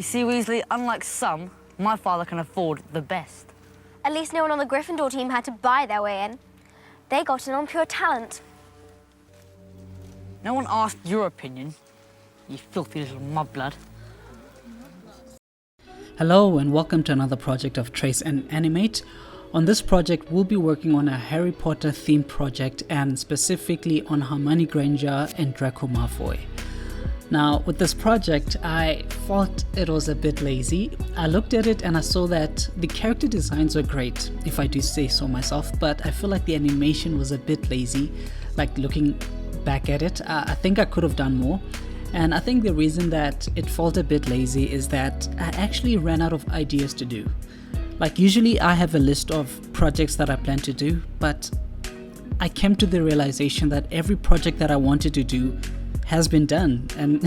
You see, Weasley, unlike some, my father can afford the best. At least no one on the Gryffindor team had to buy their way in. They got in on pure talent. No one asked your opinion, you filthy little mudblood. Hello and welcome to another project of Trace and Animate. On this project, we'll be working on a Harry Potter themed project and specifically on Hermione Granger and Draco Malfoy. Now, with this project, I thought it was a bit lazy. I looked at it and I saw that the character designs were great, if I do say so myself, but I feel like the animation was a bit lazy. Like looking back at it, I think I could have done more. And I think the reason that it felt a bit lazy is that I actually ran out of ideas to do. Like usually I have a list of projects that I plan to do, but I came to the realization that every project that I wanted to do has been done. And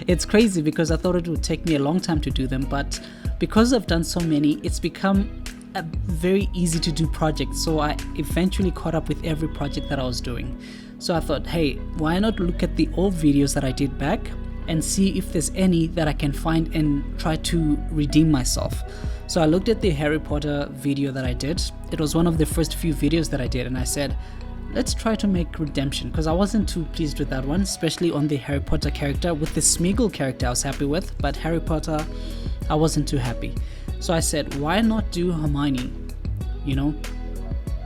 it's crazy because I thought it would take me a long time to do them, but because I've done so many, it's become a very easy to do project. So I eventually caught up with every project that I was doing. So I thought, hey, why not look at the old videos that I did back and see if there's any that I can find and try to redeem myself. So I looked at the Harry Potter video that I did. It was one of the first few videos that I did, and I said, let's try to make redemption, because I wasn't too pleased with that one, especially on the Harry Potter character. With the Smeagol character I was happy with, but Harry Potter I wasn't too happy. So I said, why not do Hermione? You know,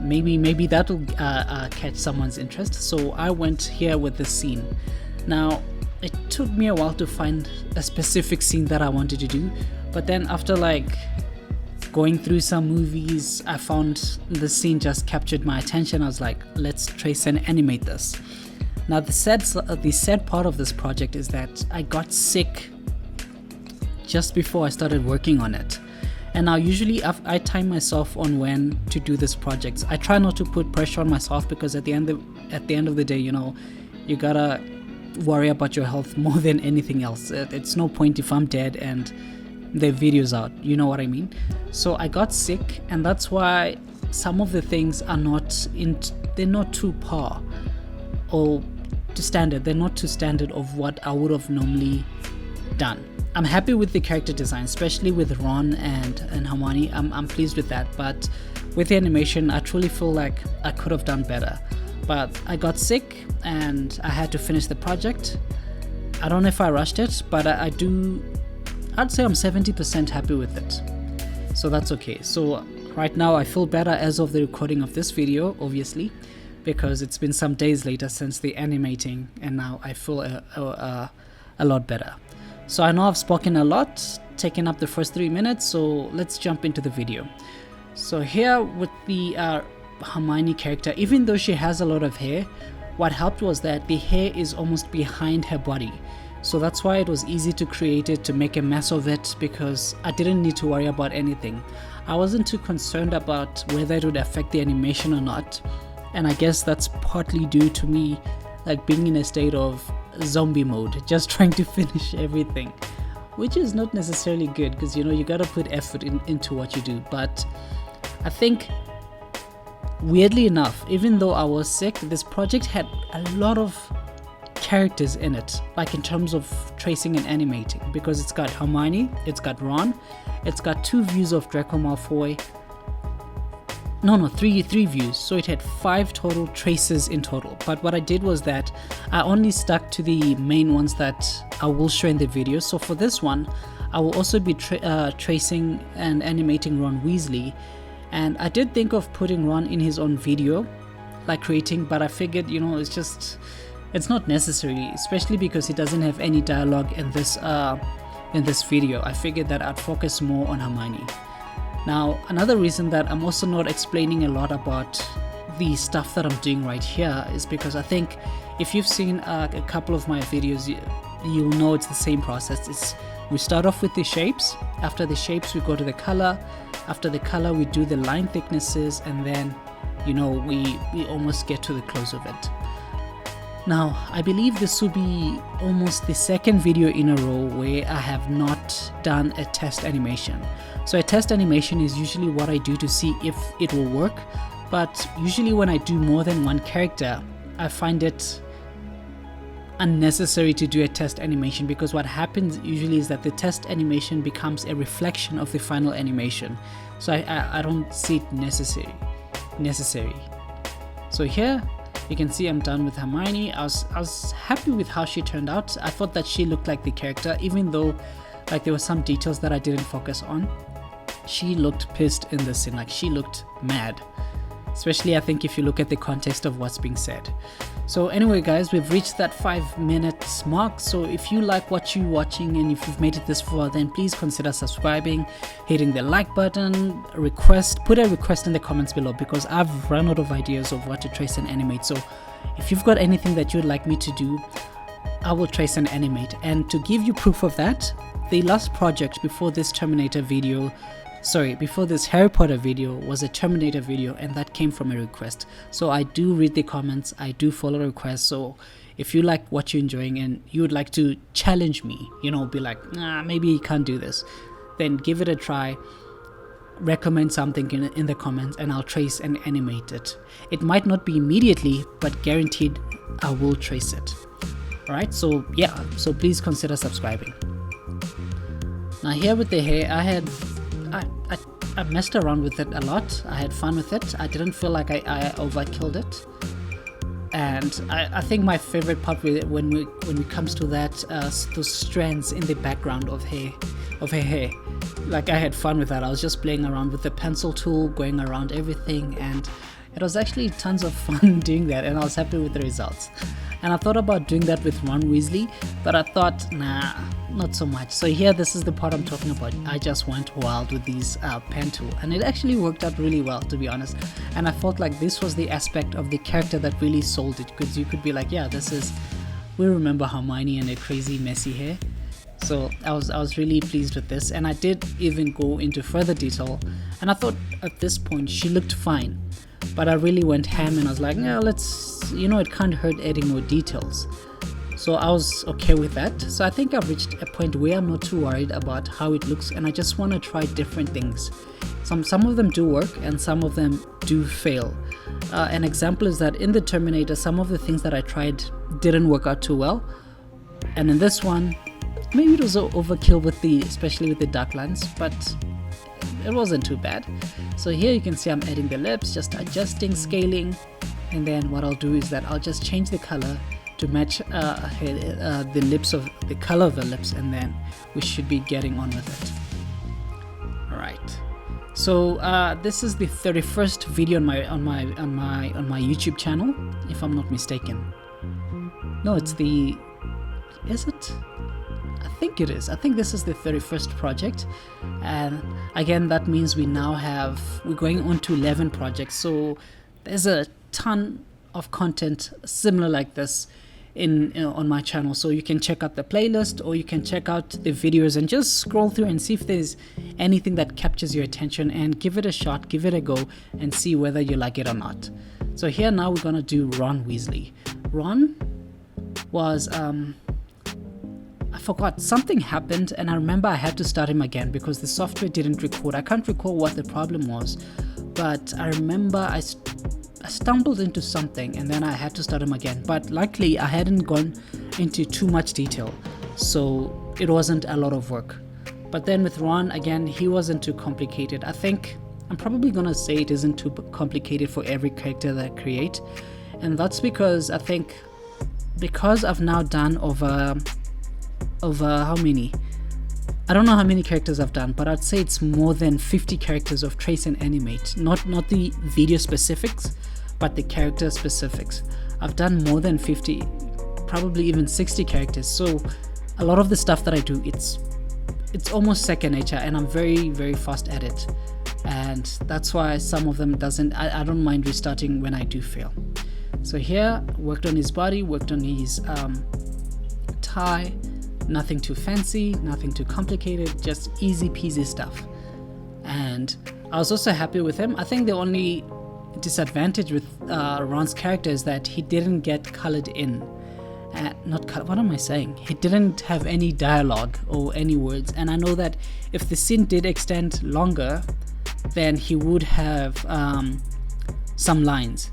maybe that'll catch someone's interest. So I went here with this scene. Now it took me a while to find a specific scene that I wanted to do, but then after like going through some movies, I found the scene just captured my attention. I was like, let's trace and animate this. Now the sad part of this project is that I got sick just before I started working on it. And now usually I time myself on when to do this project. I try not to put pressure on myself because at the end of the day, you know, you gotta worry about your health more than anything else. It's no point if I'm dead and the video's out, you know what I mean? So I got sick, and that's why some of the things are they're not too par or to standard. They're not to standard of what I would have normally done. I'm happy with the character design, especially with Ron and Hermione. I'm pleased with that, but with the animation, I truly feel like I could have done better. But I got sick and I had to finish the project. I don't know if I rushed it, but I'd say I'm 70% happy with it. So that's okay. So right now I feel better as of the recording of this video, obviously, because it's been some days later since the animating, and now I feel a lot better. So I know I've spoken a lot, taken up the first 3 minutes, so let's jump into the video. So here with the Hermione character, even though she has a lot of hair, what helped was that the hair is almost behind her body. So that's why it was easy to create it, to make a mess of it, because I didn't need to worry about anything. I wasn't too concerned about whether it would affect the animation or not. And I guess that's partly due to me like being in a state of zombie mode, just trying to finish everything, which is not necessarily good because, you know, you gotta put effort into what you do. But I think weirdly enough, even though I was sick, this project had a lot of characters in it, like in terms of tracing and animating, because it's got Hermione, it's got Ron, it's got 2 views of Draco Malfoy. No, 3 views, so it had 5 total traces in total. But what I did was that I only stuck to the main ones that I will show in the video. So for this one, I will also be tracing and animating Ron Weasley. And I did think of putting Ron in his own video, like creating, but I figured, you know, it's not necessary, especially because he doesn't have any dialogue in this video. I figured that I'd focus more on Hermione. Now, another reason that I'm also not explaining a lot about the stuff that I'm doing right here is because I think if you've seen a couple of my videos, you'll know it's the same process. We start off with the shapes. After the shapes, we go to the color. After the color, we do the line thicknesses, and then, you know, we almost get to the close of it. Now, I believe this will be almost the second video in a row where I have not done a test animation. So a test animation is usually what I do to see if it will work, but usually when I do more than one character, I find it unnecessary to do a test animation, because what happens usually is that the test animation becomes a reflection of the final animation. So I don't see it necessary. So here you can see I'm done with Hermione. I was happy with how she turned out. I thought that she looked like the character, even though like there were some details that I didn't focus on. She looked pissed in this scene, like she looked mad, especially I think if you look at the context of what's being said. So anyway guys, we've reached that 5 minutes mark. So if you like what you're watching and if you've made it this far, then please consider subscribing, hitting the like button, put a request in the comments below, because I've run out of ideas of what to trace and animate. So if you've got anything that you'd like me to do, I will trace and animate. And to give you proof of that, the last project before this before this Harry Potter video was a Terminator video, and that came from a request. So I do read the comments, I do follow requests. So if you like what you're enjoying and you would like to challenge me, be like, nah, maybe you can't do this, then give it a try. Recommend something in the comments and I'll trace and animate it. It might not be immediately, but guaranteed I will trace it. Alright, so yeah, so please consider subscribing. Now here with the hair, I messed around with it a lot. I had fun with it. I didn't feel like I overkilled it. And I think my favorite part when it comes to that, those strands in the background of her hair. Like I had fun with that. I was just playing around with the pencil tool, going around everything, and it was actually tons of fun doing that, and I was happy with the results. And I thought about doing that with Ron Weasley, but I thought, nah, not so much. So here, this is the part I'm talking about. I just went wild with these pen tool, and it actually worked out really well, to be honest. And I felt like this was the aspect of the character that really sold it, because you could be like, yeah, we remember Hermione and her crazy messy hair. So I was really pleased with this, and I did even go into further detail, and I thought at this point she looked fine. But I really went ham and I was like, no, it can't hurt adding more details. So I was okay with that. So I think I've reached a point where I'm not too worried about how it looks, and I just want to try different things. Some of them do work and some of them do fail. An example is that in the Terminator, some of the things that I tried didn't work out too well. And in this one, maybe it was overkill especially with the dark lines, but it wasn't too bad. So here you can see I'm adding the lips, just adjusting, scaling, and then what I'll do is that I'll just change the color to match the lips of the color of the lips, and then we should be getting on with it. Alright, so this is the 31st video on my YouTube channel, if I'm not mistaken. No, is it? I think it is. I think this is the 31st project, and again that means we're going on to 11 projects. So there's a ton of content similar like this on my channel. So you can check out the playlist, or you can check out the videos and just scroll through and see if there's anything that captures your attention, and give it a shot, give it a go, and see whether you like it or not. So here now we're gonna do Ron Weasley. Ron was I forgot, something happened, and I remember I had to start him again because the software didn't record. I can't recall what the problem was, but I remember I stumbled into something and then I had to start him again. But luckily I hadn't gone into too much detail, so it wasn't a lot of work. But then with Ron, again, he wasn't too complicated. I think I'm probably gonna say it isn't too complicated for every character that I create, and that's because I think because I've now done over how many, I don't know how many characters I've done, but I'd say it's more than 50 characters of trace and animate, not the video specifics, but the character specifics. I've done more than 50, probably even 60 characters. So a lot of the stuff that I do, it's almost second nature, and I'm very, very fast at it, and that's why some of them I don't mind restarting when I do fail. So here, worked on his body, worked on his tie. Nothing too fancy, nothing too complicated, just easy peasy stuff. And I was also happy with him. I think the only disadvantage with Ron's character is that he didn't get colored in. What am I saying? He didn't have any dialogue or any words. And I know that if the scene did extend longer, then he would have some lines.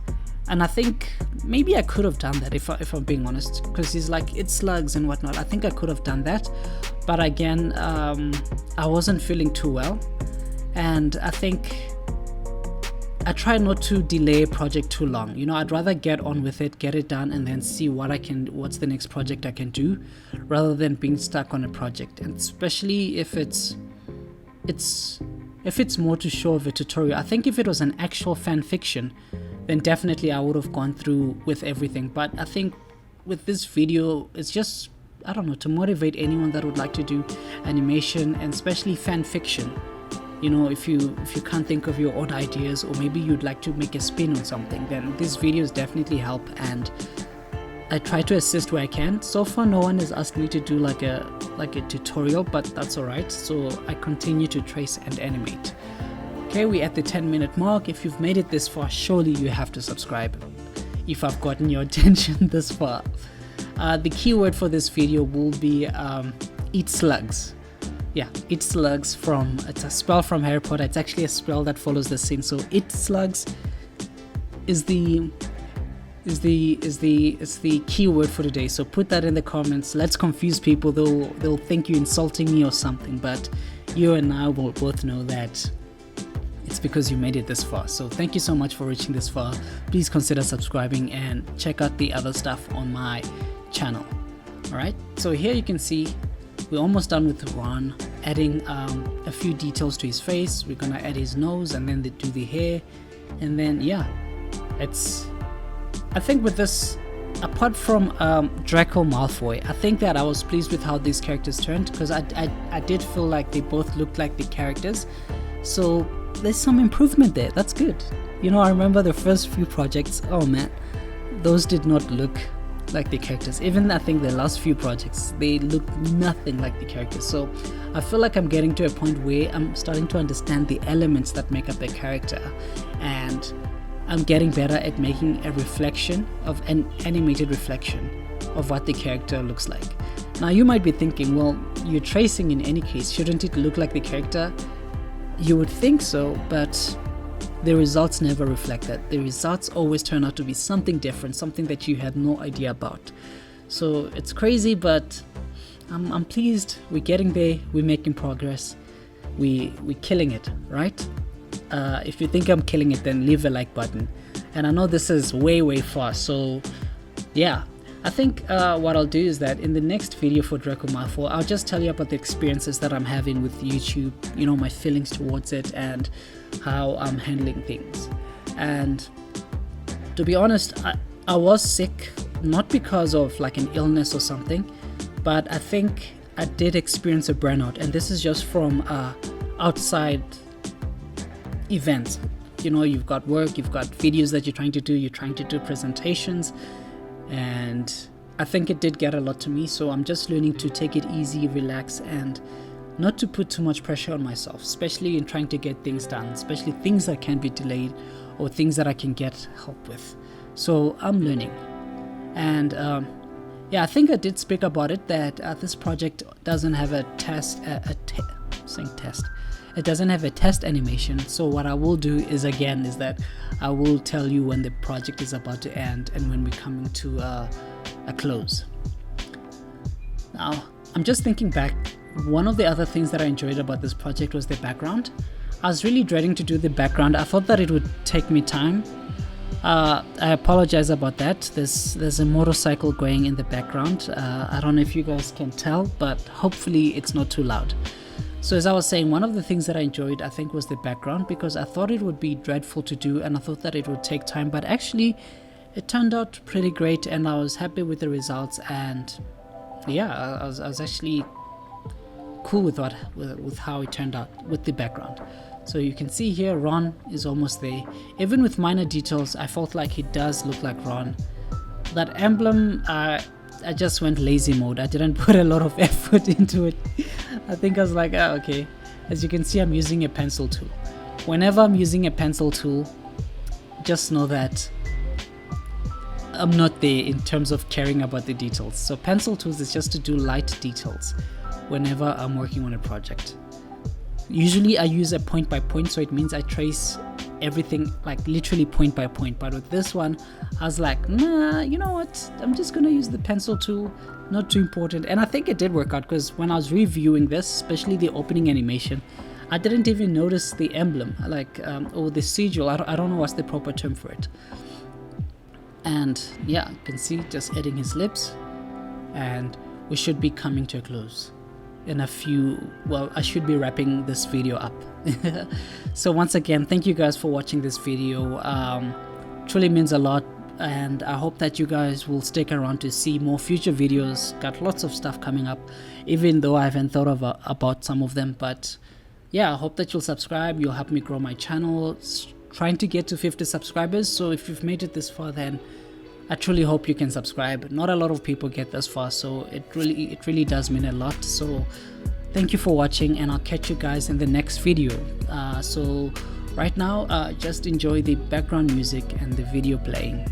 And I think maybe I could have done that if I'm being honest, because he's like, it's slugs and whatnot. I think I could have done that, but again, I wasn't feeling too well, and I think I try not to delay a project too long. You know, I'd rather get on with it, get it done, and then see what's the next project I can do, rather than being stuck on a project. And especially if it's more to show of a tutorial. I think if it was an actual fan fiction, then definitely I would have gone through with everything. But I think with this video, it's just, I don't know, to motivate anyone that would like to do animation, and especially fan fiction. You know, if you can't think of your own ideas, or maybe you'd like to make a spin on something, then these videos definitely help, and I try to assist where I can. So far no one has asked me to do like a tutorial, but that's alright. So I continue to trace and animate. Okay, we're at the 10-minute mark. If you've made it this far, surely you have to subscribe if I've gotten your attention this far. The keyword for this video will be eat slugs. Yeah, eat slugs it's a spell from Harry Potter. It's actually a spell that follows the scene. So eat slugs is the keyword for today. So put that in the comments. Let's confuse people. They'll think you're insulting me or something, but you and I will both know that it's because you made it this far. So thank you so much for reaching this far. Please consider subscribing and check out the other stuff on my channel. Alright, so here you can see we're almost done with Ron, adding a few details to his face. We're gonna add his nose and then do the hair, and then yeah, I think with this, apart from Draco Malfoy, I think that I was pleased with how these characters turned, because I did feel like they both looked like the characters. So there's some improvement there. That's good. You know, I remember the first few projects, oh man, those did not look like the characters. Even I think the last few projects, they look nothing like the characters. So I feel like I'm getting to a point where I'm starting to understand the elements that make up a character, and I'm getting better at making a reflection of an animated reflection of what the character looks like. Now you might be thinking, well, you're tracing in any case, shouldn't it look like the character? You would think so, but the results never reflect that. The results always turn out to be something different, something that you had no idea about. So it's crazy, but I'm pleased. We're getting there. We're making progress. We're killing it, right? If you think I'm killing it, then leave a like button. And I know this is way far, so yeah. I think what I'll do is that in the next video for Draco Malfoy, I'll just tell you about the experiences that I'm having with YouTube, you know, my feelings towards it and how I'm handling things. And to be honest, I was sick, not because of like an illness or something, but I think I did experience a burnout, and this is just from outside events. You know, you've got work, you've got videos that you're trying to do presentations, and I think it did get a lot to me. So I'm just learning to take it easy, relax, and not to put too much pressure on myself, especially in trying to get things done, especially things that can be delayed or things that I can get help with. So I'm learning. And yeah, I think I did speak about it, that this project doesn't have a test it doesn't have a test animation. So what I will do is that I will tell you when the project is about to end and when we're coming to a close. Now I'm just thinking back, one of the other things that I enjoyed about this project was the background. I was really dreading to do the background. I thought that it would take me time. I apologize about that. There's a motorcycle going in the background. I don't know if you guys can tell, but hopefully it's not too loud. So as I was saying, one of the things that I enjoyed, I think, was the background, because I thought it would be dreadful to do and I thought that it would take time, but actually it turned out pretty great and I was happy with the results. And yeah, I was actually cool with how it turned out with the background. So you can see here Ron is almost there. Even with minor details, I felt like he does look like Ron. That emblem, I just went lazy mode. I didn't put a lot of effort into it. I think I was like, okay. As you can see, I'm using a pencil tool. Whenever I'm using a pencil tool, just know that I'm not there in terms of caring about the details. So pencil tools is just to do light details whenever I'm working on a project. Usually I use a point by point, so it means I trace everything like literally point by point. But with this one, I was like, nah, you know what, I'm just gonna use the pencil tool, not too important. And I think it did work out, because when I was reviewing this, especially the opening animation, I didn't even notice the emblem, like or the sigil. I don't know what's the proper term for it. And yeah, you can see just adding his lips, and we should be coming to a close in a few, well, I should be wrapping this video up. So once again, thank you guys for watching this video. Truly means a lot, and I hope that you guys will stick around to see more future videos. Got lots of stuff coming up, even though I haven't thought of about some of them. But yeah, I hope that you'll subscribe. You'll help me grow my channel, trying to get to 50 subscribers. So if you've made it this far, then I truly hope you can subscribe. Not a lot of people get this far, so it really does mean a lot. So thank you for watching, and I'll catch you guys in the next video. So right now, just enjoy the background music and the video playing.